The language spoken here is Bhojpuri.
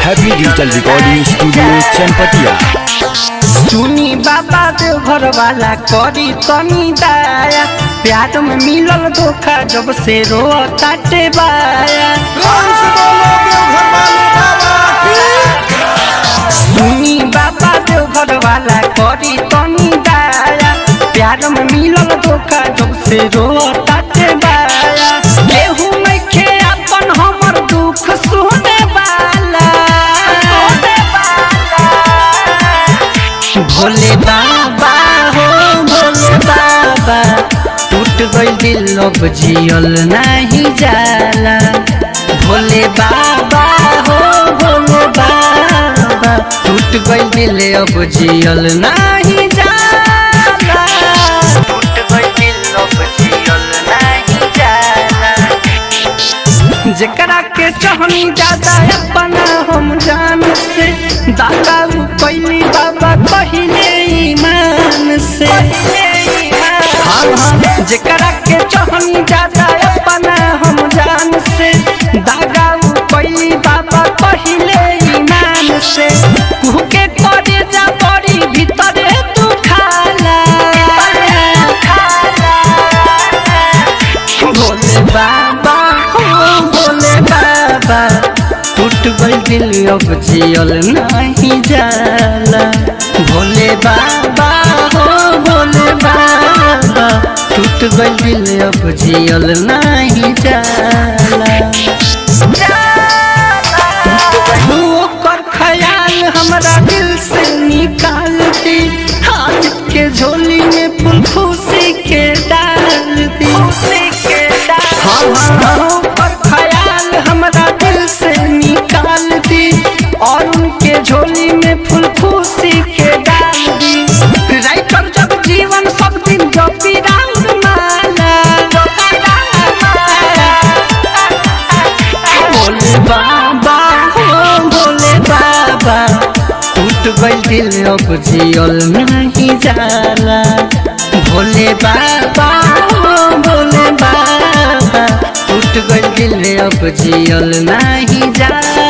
Happy digital recording studio Chanpatia. सुनी बाबा देवघर वाला करी तनी दाया, प्यार में मिलल धोखा जब से रो ताटे बाया। सुनी बाबा देवघर वाला करी तनी दाया, प्यार में मिलल धोखा जब से रो ताटे बाया। केहू नइखे अपन हमर दुख सुने वाला, भोले बाबा हो भोले बाबा, टूट गई दिल अब जियल नहीं जाला। भोले बाबा हो भोले बाबा, टूट गई दिल अब जियल नहीं जाला। टूट गई दिल अब जियल नहीं जाला। जेकरा के चाहनी ज्यादा अपना हम जान से, दादा कैली बाबा पहले ईमान से। हाँ जेकरा के चाहनी ज्यादा अपना हम जान से, दादा कैली बाबा पहले ईमान से। कुहके करे जा बड़ी भीतरे तू खाला, भोले बाबा हो भोले बाबा, टूट गई दिल अब जियल नहीं जाला। भोले बाबा हो भोले बाबा, टूट गई दिल अब जियल नहीं जाला। ओकर ख्याल हमरा दिल से निकाल दी, हाथ के झोली में फूल खुशी के डाल दी। ओकर ख्याल हमरा दिल से निकाल दी, और उनके झोली में फूल खुशी के डाल दी। राइटर जब जीवन सब दिन जो पीराउर माला, भोले बाबा हो भोले बाबा, टूट गई दिल अब जियल नहीं जाला। भोले बाबा हो भोले बाबा, टूट गई दिल अब जियल नहीं जाला।